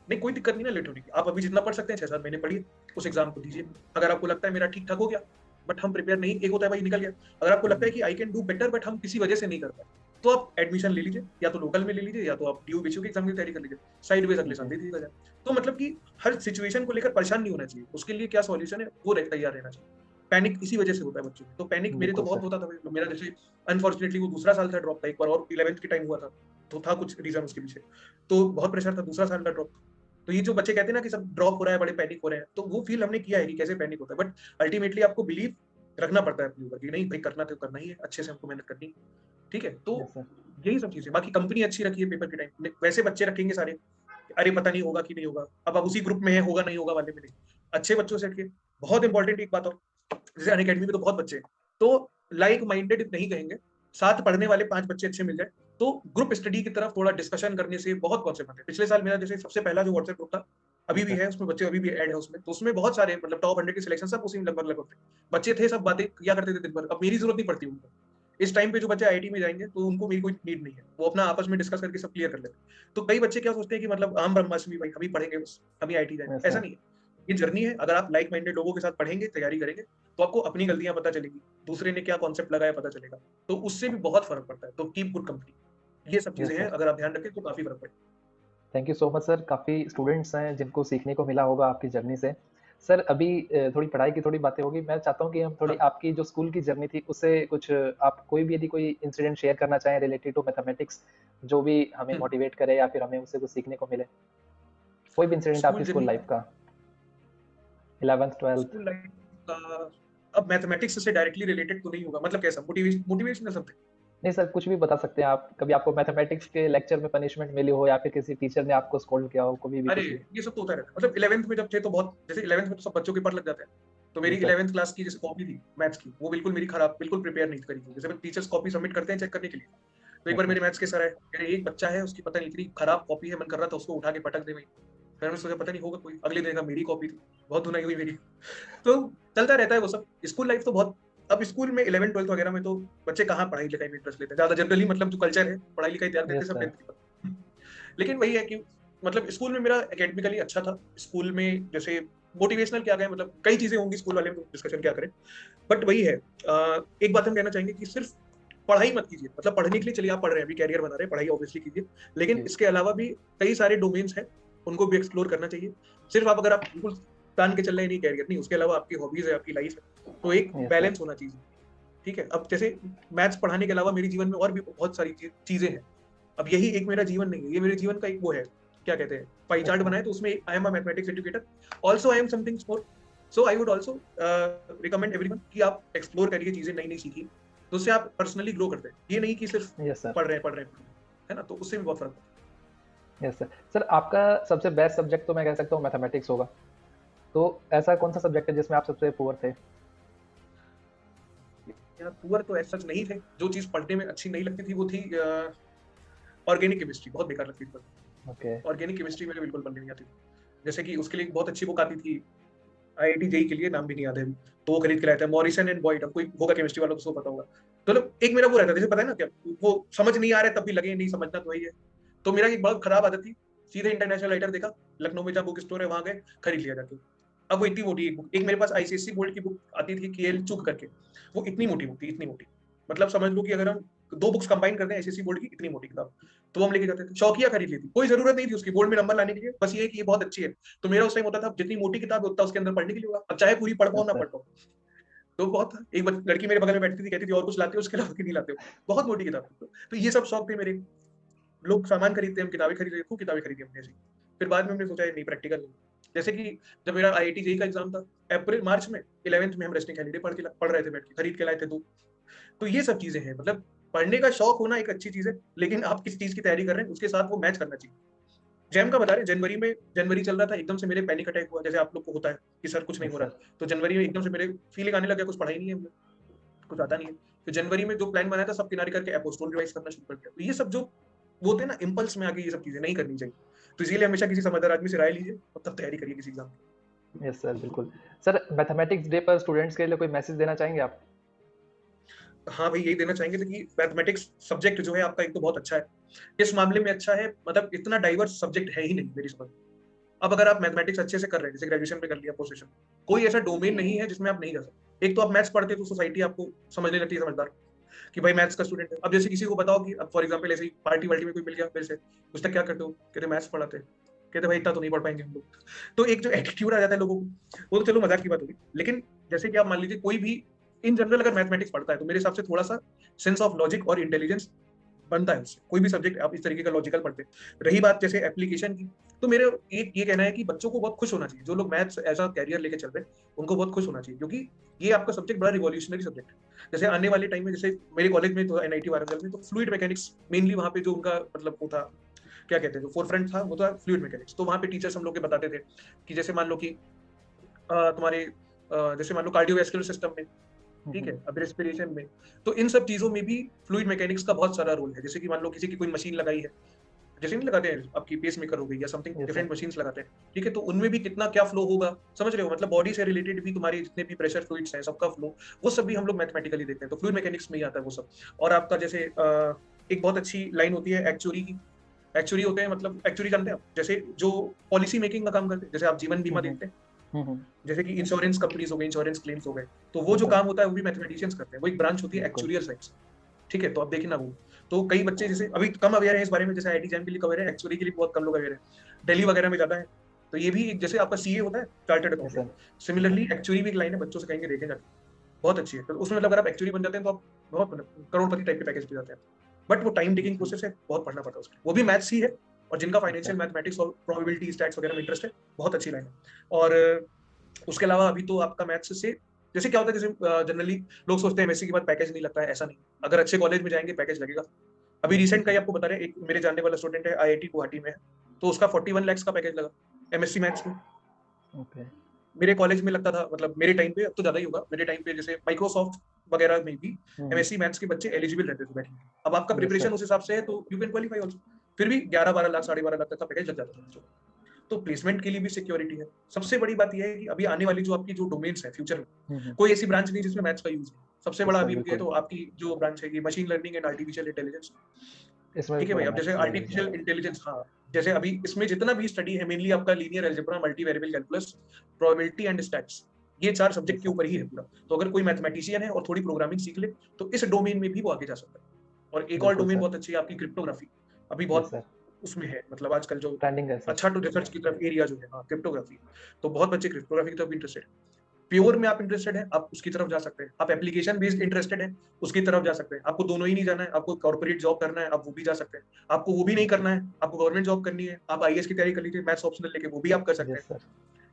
नहीं, कोई दिक्कत नहीं ना लेट होने की, आप अभी जितना पढ़ सकते हैं 6-7 महीने पढ़िए, उस एग्जाम को दीजिए। अगर आपको लगता है मेरा ठीक ठाक हो गया बट हम प्रिपेयर नहीं, एक होता है भाई निकल गया, अगर आपको लगता है कि I can do better but हम किसी वजह से नहीं कर पाए, तो आप एडमिशन ले लीजिए, या तो लोकल में ले लीजिए, या तो आप ड्यू बीचू के एग्जाम की तैयारी कर लीजिए, साइड वेज अगले साल जी। दे दीजिएगा। तो मतलब कि हर सिचुएशन को लेकर परेशान नहीं होना चाहिए, उसके लिए क्या सॉल्यूशन है वो तैयार रहना चाहिए। पैनिक इसी वजह से होता है बच्चों को, तो पैनिक मेरे तो बिल्कुल बहुत सर। होता था भाई। मेरा जैसे अनफॉर्चुनेटली वो दूसरा साल था ड्रॉप था, एक बार और 11th के टाइम हुआ था, तो था कुछ रीजन उसके पीछे, तो बहुत प्रेशर था, दूसरा साल का ड्रॉप। तो ये जो बच्चे कहते हैं ना कि सब ड्रॉप हो रहा है, बड़े पैनिक हो रहे हैं, तो वो फील हमने किया है कि कैसे पैनिक होता है, बट अल्टीमेटली आपको बिलीव रखना पड़ता है अपने ऊपर कि नहीं भाई करना तो करना ही है, अच्छे से हमको मेहनत करनी है। ठीक है। तो यस सर। यही सब चीजें, बाकी कंपनी अच्छी रखी है पेपर के टाइम, वैसे बच्चे रखेंगे सारे, अरे पता नहीं होगा कि नहीं होगा, अब आप उसी ग्रुप में है, होगा नहीं होगा वाले में नहीं, अच्छे बच्चों से रखिए। बहुत इंपॉर्टेंट एक बात और, जैसे अनअकैडमी में तो बहुत बच्चे हैं, तो लाइक माइंडेड नहीं कहेंगे, साथ पढ़ने वाले 5 बच्चे अच्छे मिल जाए, तो ग्रुप स्टडी की तरफ थोड़ा डिस्कशन करने से बहुत कॉन्सेप्ट आते हैं। पिछले साल मेरा जैसे सबसे पहला जो व्हाट्सएप ग्रुप था, अभी भी है उसमें, बच्चे अभी भी ऐड है उसमें, तो उसमें बहुत सारे मतलब टॉप 100 के सिलेक्शन सब उसी में लगभग लगभग थे। बच्चे थे, सब बातें किया करते थे दिन भर, अब मेरी जरूरत नहीं पड़ती उनको। इस टाइम पे जो बच्चे आईआईटी में जाएंगे तो उनको मेरी कोई नीड नहीं है, वो अपना आपस में डिस्कस करके सब क्लियर कर लेते हैं। तो कई बच्चे क्या सोचते हैं कि मतलब आम ब्रह्मास्मि भाई हम ही पढ़ेंगे बस, हम ही आईआईटी जाएंगे, यस ऐसा सर। नहीं है। ये जर्नी है, अगर आप लाइक माइंडेड लोगों के साथ पढ़ेंगे, तैयारी करेंगे, तो आपको अपनी गलतियां पता चलेगी, दूसरे ने क्या कॉन्सेप्ट लगाया पता चलेगा, तो उससे भी बहुत फर्क पड़ता है। तो कीप गुड कंपनी, ये सब चीजें यस हैं, सर। अगर आप ध्यान रखें तो काफी फर्क पड़ेगा। Thank you so much sir. काफ़ी स्टूडेंट्स हैं जिनको सीखने को मिला होगा आपकी जर्नी से। सर अभी थोड़ी पढ़ाई की थोड़ी बातें होगी, मैं चाहता हूँ कि हम थोड़ी हाँ, आपकी जो स्कूल की जर्नी थी उससे कुछ आप कोई भी यदि कोई इंसिडेंट शेयर करना चाहें रिलेटेड टू मैथमेटिक्स, जो भी हमें मोटिवेट करे या फिर हमें उससे कुछ सीखने को मिले, कोई भी इंसिडेंट स्कूल आपकी स्कूल जर्नी, लाइफ का, 11th 12th। स्कूल लाइफ का, अब मैथमेटिक्स से डायरेक्टली रिलेटेड तो नहीं होगा, मतलब कैसा मोटिवेशनल समथिंग। नहीं सर, कुछ भी बता सकते हैं आप। कभी आपको मैथमेटिक्स के लेक्चर में पनिशमेंट मिली हो या फिर किसी टीचर ने आपको स्कोल्ड किया हो, कभी भी अरे कुछ भी। ये सब तो होता रहता है, मतलब 11th में जब थे तो बहुत, जैसे 11th में तो सब बच्चों के पर लग जाते हैं, तो मेरी यस सर। 11th क्लास की जैसे कॉपी थी मैथ्स की, वो बिल्कुल मेरी खराब, बिल्कुल प्रिपेयर नहीं करी थी। जैसे टीचर्स कॉपी सबमिट करते हैं चेक करने के लिए, तो एक यस बार सर। मेरे मैथ्स के सर आए, मेरे एक बच्चा है उसकी पता नहीं इतनी खराब कॉपी है, मन कर रहा था उसको उठा के पटक दे। फिर मैंने सोचा पता नहीं होगा कोई, अगले दिन का मेरी कॉपी थी, बहुत धुनाई हुई मेरी। तो चलता रहता है वो सब। स्कूल लाइफ तो बहुत, अब स्कूल में 11 12 वगैरह में तो बच्चे कहाँ पढ़ाई लिखाई में इंटरेस्ट लेते हैं ज्यादा, जनरली मतलब जो कल्चर है पढ़ाई लिखाई ध्यान देते हैं यस सब सर। 10th के बाद। लेकिन वही है कि मतलब स्कूल में मेरा एकेडमिकली अच्छा था। स्कूल में जैसे मोटिवेशनल क्या गए, मतलब कई चीजें होंगी स्कूल वाले में, डिस्कशन क्या करें, बट वही है, एक बात हम कहना चाहेंगे कि सिर्फ पढ़ाई मत कीजिए, मतलब पढ़ने के लिए चलिए आप पढ़ रहे हैं, अभी कैरियर बना रहे हैं, पढ़ाई ऑब्वियसली कीजिए, लेकिन जी। इसके अलावा भी कई सारे डोमेन्स हैं, उनको भी एक्सप्लोर करना चाहिए। सिर्फ आप अगर आप बिल्कुल तान के चल रहे हैं नहीं कैरियर नहीं, उसके अलावा आपकी हॉबीज है, आपकी लाइफ है, तो एक यस सर। बैलेंस होना चाहिए। ठीक है, अब जैसे मैथ्स पढ़ाने के अलावा मेरे जीवन में और भी बहुत सारी चीजें हैं। अब यही एक मेरा जीवन नहीं है, ये मेरे जीवन का एक वो है, क्या कहते हैं, पाई यस चार्ट सर। बनाए, तो उसमें I am a mathematics educator, also I am something more. So I would also recommend everyone कि आप एक्सप्लोर करिए चीजें नई नई सीखिए, तो उससे आप पर्सनली ग्रो करते हैं, ये नहीं कि सिर्फ यस सर। पढ़ रहे हैं, है ना, तो उससे भी बहुत फर्क पड़ता यस सर। सर आपका सबसे बेस्ट सब्जेक्ट तो मैं कह सकता हूँ मैथमेटिक्स होगा, तो ऐसा कौन सा सब्जेक्ट है जिसमें आप सबसे पुअर थे। है। यार पुअर तो ऐसा नहीं थे, जो चीज पढ़ने में अच्छी नहीं लगती थी वो थी ऑर्गेनिक केमिस्ट्री, बहुत बेकार लगती थी। ओके। ऑर्गेनिक केमिस्ट्री मुझे बिल्कुल पढ़ने नहीं आती थी। जैसे कि उसके लिए एक बहुत अच्छी बुक आती थी आईआईटी जेई के लिए, नाम भी नहीं याद है अभी, तो वो खरीद के लाया था, मॉरिसन एंड बॉयड, अब कोई होगा केमिस्ट्री वाला तो उसको पता होगा। तो मतलब एक मेरा वो रहता था, जैसे पता है ना क्या, वो समझ नहीं आ रहा है तब भी लगे नहीं समझना, तो वही है। तो मेरा एक बहुत खराब आदत थी, सीधे इंटरनेशनल राइटर देखा, लखनऊ में जहाँ बुक स्टोर है वहां गए, खरीद लिया जाके। अब वो इतनी मोटी एक बुक, एक मेरे पास आईसीएससी बोर्ड की बुक आती थी केएल चुग करके, वो इतनी मोटी बुक थी, इतनी मोटी, मतलब समझ लो कि अगर हम दो बुक्स कंबाइन करते हैं एसएससी बोर्ड की, इतनी मोटी किताब, तो वो हम लेके जाते थे, शौकिया खरीद ली थी, कोई जरूरत नहीं थी उसकी बोर्ड में नंबर लाने के लिए, बस ये कि ये बहुत अच्छी है। तो मेरा उस टाइम होता था जितनी मोटी किताब है उतना उसके अंदर पढ़ने के लिए होगा, अब चाहे पूरी पढ़ पाओ यस ना सर। पढ़ पाओ। तो बहुत था, एक लड़की मेरे बगल में बैठती थी, कहती थी और कुछ लाते हो उसके अलावा, कि नहीं लाते हो, बहुत मोटी किताब थी। तो ये सब शौक थे मेरे। लोग सामान खरीदते हैं, हम किताबें खरीदते हैं, खूब किताबें खरीदी हमने ऐसी। फिर बाद में हमने सोचा नहीं, प्रैक्टिकल नहीं। जैसे कि जब मेरा आईआईटी जेई का एग्जाम था अप्रैल मार्च में, 11th में हम रेस्टिंग हॉलीडे पढ़ रहे थे बैठ के, खरीद के लाए थे 2। तो ये सब चीजें हैं, मतलब पढ़ने का शौक होना एक अच्छी चीज है, लेकिन आप किस चीज की तैयारी कर रहे हैं उसके साथ वो मैच करना चाहिए। जैम का बता रहे, जनवरी चल रहा था, एकदम से मेरे पैनिक अटैक हुआ, जैसे आप लोग को होता है कि सर कुछ नहीं यस हो रहा सर। है, तो जनवरी में एकदम से मेरे फीलिंग आने लग गया कुछ पढ़ाई नहीं है हमने, कुछ आता नहीं है। फिर जनवरी में जो प्लान बनाया था सब किनारे करके अपोस्टोल रिवाइज करना शुरू कर दिया। तो ये सब जो वो होते हैं ना इम्पल्स में आके, ये सब चीजें नहीं करनी चाहिए। तो इसीलिए हमेशा किसी समझदार आदमी से राय लीजिए और तब तैयारी करिए किसी एग्जाम की। यस सर, बिल्कुल। सर मैथमेटिक्स डे पर स्टूडेंट्स के लिए कोई मैसेज देना चाहेंगे आप। हाँ भाई, यही देना चाहेंगे कि मैथमेटिक्स सब्जेक्ट जो है आपका एक तो बहुत अच्छा है, इस मामले में अच्छा है, मतलब इतना डाइवर्स सब्जेक्ट है ही नहीं मेरी समझ। अब अगर आप मैथमेटिक्स अच्छे से कर रहे हैं, जैसे ग्रेजुएशन में कर लिया, पोस्ट, कोई ऐसा डोमेन नहीं है जिसमें आप नहीं कर सकते। एक तो आप मैथ्स पढ़ते तो सोसाइटी आपको समझने लगती है समझदार, कि भाई मैथ्स का स्टूडेंट है। अब जैसे किसी को बताओ कि अब फॉर एग्जांपल ऐसे ही पार्टी वार्टी में कोई मिल गया मेरे से, पूछता क्या करते हो, कहते मैथ्स पढ़ाते हैं, कहते भाई इतना तो नहीं पढ़ पाएंगे हम लोग। तो एक जो एटीट्यूड आ जाता है लोगों को, वो तो चलो मजाक की बात होगी, लेकिन जैसे कि आप मान लीजिए कोई भी इन जनरल अगर मैथमेटिक्स पढ़ता है तो मेरे हिसाब से थोड़ा सा सेंस ऑफ लॉजिक और इंटेलिजेंस बनता है उससे, कोई भी सब्जेक्ट आप इस तरीके का लॉजिकल पढ़ते हैं। रही बात जैसे एप्लीकेशन की, तो मेरे एक ये कहना है कि बच्चों को बहुत खुश होना चाहिए, जो लोग मैथ्स एज अ कैरियर लेके चल रहे हैं उनको बहुत खुश होना चाहिए, क्योंकि ये आपका सब्जेक्ट बड़ा रिवॉल्यूशनरी सब्जेक्ट है। जैसे आने वाले टाइम में, जैसे मेरे कॉलेज में तो एनआईटी वारंगल में, तो फ्लूइड मैकेनिक्स मेनली वहाँ पे जो उनका मतलब वो था, क्या कहते हैं, जो फोरफ्रंट था वो था फ्लूइड मैकेनिक्स। तो वहाँ पे टीचर्स हम लोग के बताते थे कि जैसे मान लो कि तुम्हारे जैसे मान लो कार्डियोवैस्कुलर सिस्टम में, ठीक है, अब रेस्पिरेशन में, तो इन सब चीजों में भी फ्लूइड मैकेनिक्स का बहुत सारा रोल है। जैसे कि मान लो किसी की कोई मशीन लगाई है, जैसे नहीं लगाते हैं आपकी पेस मेकर हो गई या something, Yes, different sir. Machines लगाते हैं, ठीक है, तो उनमें भी कितना क्या फ्लो होगा, समझ रहे हो, मतलब बॉडी से रिलेटेड भी तुम्हारे जितने भी प्रेशर फ्लूइड्स हैं सबका फ्लो, वो सब भी हम लोग मैथमेटिकली देखते हैं, तो फ्लूइड मैकेनिक्स में ही आता है वो सब। और आपका जैसे एक बहुत अच्छी लाइन होती है एक्चुअरी की। एक्चुअरी होते हैं, मतलब एक्चुअरी जानते हैं आप, जैसे जो पॉलिसी मेकिंग का काम करते हैं, जैसे आप जीवन बीमा देखते हैं, हम्म, जैसे कि इंश्योरेंस कंपनीज हो गई, इंश्योरेंस क्लेम्स हो गए, तो वो Yes, जो sir. काम होता है वो भी मैथमेटिशियंस करते हैं, वो एक ब्रांच होती है बिल्कुल. एक्चुरियल साइंस, ठीक है, तो आप देखना वो। तो कई बच्चे जैसे अभी कम अवेयर है इस बारे में, जैसे आईआईटी जैम के लिए कवर है, एक्चुअली के लिए बहुत कम लोग अवेयर है, दिल्ली वगैरह में ज्यादा है। तो ये भी एक, जैसे आपका सीए होता है, chartered Yes, sir. Accountant, similarly actually भी एक लाइन है, बच्चों से कहेंगे देखें जाके, बहुत अच्छी है, तो उसमें मतलब अगर आप एक्चुअली बन जाते हैं तो आप बहुत मतलब करोड़पति टाइप के पैकेज पे जाते हैं, बट वो टाइम टेकिंग प्रोसेस है, बहुत पढ़ना पड़ता है उसके लिए, वो भी मैथ्स ही है। और जिनका फाइनेंशियल मैथमेटिक्स और प्रोबेबिलिटी स्टैट्स वगैरह में इंटरेस्ट है, बहुत अच्छी लाइन है। और उसके अलावा अभी तो आपका मैथ्स से, जैसे क्या होता है, जैसे जनरली लोग सोचते हैं एमएससी के बाद पैकेज नहीं लगता है, ऐसा नहीं, अगर अच्छे कॉलेज में जाएंगे पैकेज लगेगा। अभी रिसेंट का ही आपको बता रहे हैं, एक मेरे जानने वाला स्टूडेंट है आईआईटी गुवाहाटी में है, तो उसका 41 लाख का पैकेज लगा एमएससी मैथ्स में। Okay. मेरे कॉलेज में लगता था, मतलब मेरे टाइम पे, अब तो ज्यादा ही होगा, मेरे टाइम पे जैसे माइक्रोसॉफ्ट वगैरह में भी एमएससी मैथ्स के बच्चे एलिजिबल रहते थे बैठने के। अब आपका Yes, प्रिपरेशन sir. उस हिसाब से है तो यू कैन क्वालिफाई ऑल्सो, फिर भी 11-12 लाख 12.5 लाख तक का पैकेज लग जाता था बच्चों को। तो प्लेसमेंट के लिए भी सिक्योरिटी है। सबसे बड़ी बात यह है कि अभी आने वाली जो आपकी जो डोमेन्स है फ्यूचर में, कोई ऐसी ब्रांच नहीं जिसमें मैथ्स का यूज है। सबसे Yes, बड़ा sir. अभी है बिल्कुल. तो आपकी जो ब्रांच है machine learning and artificial intelligence, इसमें भी ठीक है भाई। पूरा अब जैसे मैथ्स लगा लिया आर्टिफिशियल जाएगा. इंटेलिजेंस, हाँ, जैसे अभी इसमें जितना भी स्टडी है मेनली आपका linear algebra, multivariable calculus, probability and stats, ये 4 Yes, सब्जेक्ट के sir. ऊपर ही है पूरा। तो अगर कोई मैथमेटिशियन है और थोड़ी प्रोग्रामिंग सीख ले तो इस डोमेन में भी वो आगे जा सकता है। और एक और बिल्कुल डोमेन सर. बहुत अच्छी है आपकी, क्रिप्टोग्राफी, अभी Yes, बहुत sir. उसमें है, मतलब आजकल जो ट्रेंडिंग है सर. अच्छा टू रिसर्च की तरफ एरिया जो है, हाँ, क्रिप्टोग्राफी। तो बहुत बच्चे क्रिप्टोग्राफी की तरफ इंटरेस्टेड है। प्योर में आप इंटरेस्टेड है, आप उसकी तरफ जा सकते हैं। आप एप्लीकेशन बेस्ड इंटरेस्टेड है, उसकी तरफ जा सकते हैं। आपको दोनों ही नहीं जाना है, आपको कॉर्पोरेट जॉब करना है, आप वो भी जा सकते हैं। आपको वो भी नहीं करना है, आपको गवर्नमेंट जॉब करनी है, आप आईएएस की तैयारी कर लीजिए, मैथ्स ऑप्शनल लेके वो भी आप कर सकते Yes, हैं। sir.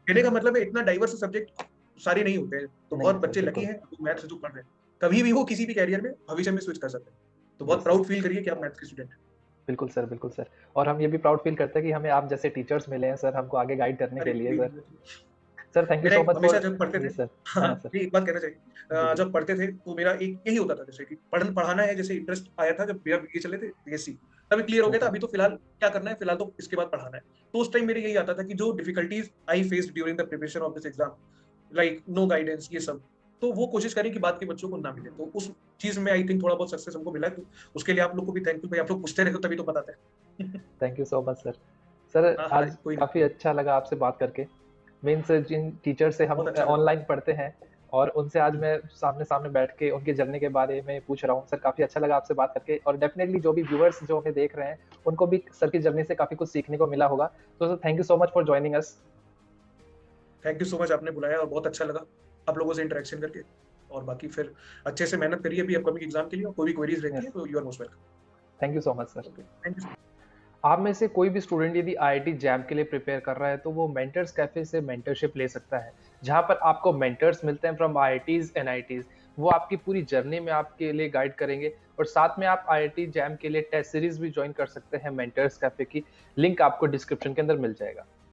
कहने का मतलब है इतना डाइवर्स सब्जेक्ट सारे नहीं होते हैं, तो नहीं बहुत है सर. बच्चे लकी बिल्कुल. हैं मैथ्स जो पढ़ रहे हैं, कभी भी वो किसी भी कैरियर में भविष्य में स्विच कर सकते हैं। तो बहुत Yes, sir. प्राउड फील करिए कि आप मैथ्स के स्टूडेंट हैं। बिल्कुल सर. बिल्कुल सर. और हम ये भी प्राउड फील करते हैं कि हमें आप जैसे टीचर्स मिले हैं सर, हमको आगे गाइड करने अरे के लिए कोई सर. नहीं, सर थैंक यू मेरा सो एक मच हमेशा फॉर. जब पढ़ते थे, जी सर. हाँ, हाँ सर. ये एक बात कहना चाहिए, जी जी. जब पढ़ते थे तो मेरा एक यही होता था, जैसे कि पढ़ाना है, जैसे इंटरेस्ट आया था जब ये चले थे बीएससी, तभी क्लियर हो गया था, अभी तो फिलहाल क्या करना है, फिलहाल तो इसके बाद पढ़ाना है। तो उस टाइम मेरे यही आता था कि जो difficulties I faced during the preparation of this exam, like no guidance, ये सब, तो वो कोशिश करें कि बाद के बच्चों को ना मिले। तो उस चीज में आई थिंक थोड़ा बहुत सक्सेस हमको मिला है, तो उसके लिए आप लोग को भी थैंक यू भाई, आप लोग पूछते रहे हो तभी तो बताते हैं। Thank you so much sir. Sir हाँ हाँ, आज कोई नहीं, काफ़ी अच्छा लगा आपसे बात करके. मीन्स जिन टीचर से हम बहुत अच्छा लगा। ऑनलाइन पढ़ते हैं और उनसे आज मैं सामने सामने बैठ के उनकी जर्नी के बारे में पूछ रहा हूँ. सर काफ़ी अच्छा लगा आपसे बात करके, और डेफिनेटली जो भी व्यूअर्स जो हमें देख रहे हैं उनको भी सर की जर्नी से काफ़ी कुछ सीखने को मिला होगा. तो sir thank you so much for joining us. Thank you so much, आपने बुलाया और बहुत अच्छा लगा आप लोगों से इंटरेक्शन करके। और बाकी फिर अच्छे से मेहनत करिए अभी अपकमिंग एग्जाम के लिए, और कोई भी क्वेरीज रहती है तो you are most welcome. Thank you so much sir. Thank you. आप में से कोई भी स्टूडेंट यदि आईआईटी जैम के लिए प्रिपेयर कर रहा है तो वो मेंटर्स कैफे से मेंटरशिप ले सकता है, जहां पर आपको मेंटर्स मिलते हैं फ्रॉम आईआईटीज एनआईटीज. वो आपकी पूरी जर्नी में आपके लिए गाइड करेंगे, और साथ में आप आईआईटी जैम के लिए टेस्ट सीरीज भी ज्वाइन कर सकते हैं मेंटर्स कैफे की. लिंक आपको डिस्क्रिप्शन के अंदर मिल जाएगा.